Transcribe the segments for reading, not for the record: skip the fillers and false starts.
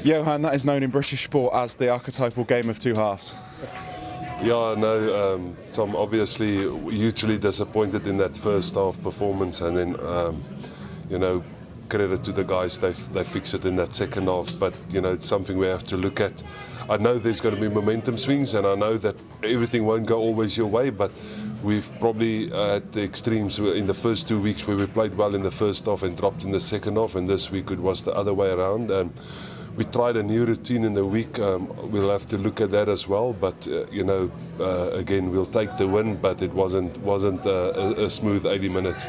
Johan, that is known in British sport as the archetypal game of two halves. Yeah, no, Tom, obviously hugely disappointed in that first half performance, and then, credit to the guys, they fix it in that second half, but, it's something we have to look at. I know there's going to be momentum swings, and I know that everything won't go always your way, but we've probably at the extremes in the first 2 weeks where we played well in the first half and dropped in the second half, and this week it was the other way around. We tried a new routine in the week. We'll have to look at that as well. But again, we'll take the win. But it wasn't a smooth 80 minutes.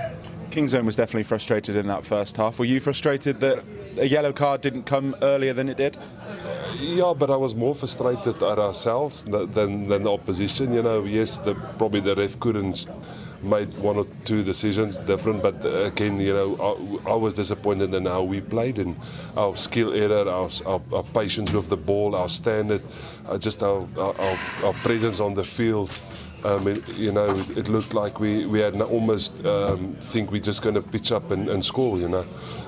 Kingzone was definitely frustrated in that first half. Were you frustrated that a yellow card didn't come earlier than it did? Yeah, but I was more frustrated at ourselves than the opposition. Yes, probably the ref couldn't made one or two decisions different, but again, I was disappointed in how we played, and our skill error, our patience with the ball, our standard, just our presence on the field. It looked like we had almost think we're just going to pitch up and score,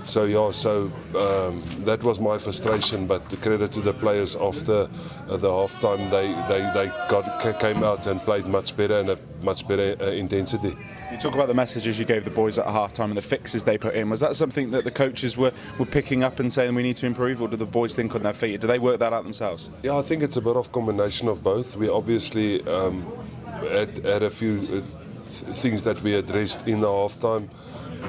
So that was my frustration. But the credit to the players after the halftime, they came out and played much better and a much better intensity. You talk about the messages you gave the boys at halftime and the fixes they put in. Was that something that the coaches were picking up and saying we need to improve, or do the boys think on their feet? Do they work that out themselves? Yeah, I think it's a bit of combination of both. We obviously had a few things that we addressed in the halftime,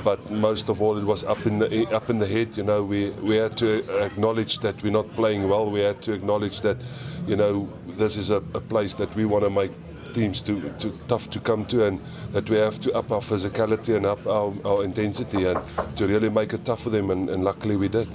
but most of all it was up in the head. We had to acknowledge that we're not playing well. We had to acknowledge that this is a place that we want to make teams too tough to come to, and that we have to up our physicality and up our intensity and to really make it tough for them, and luckily we did.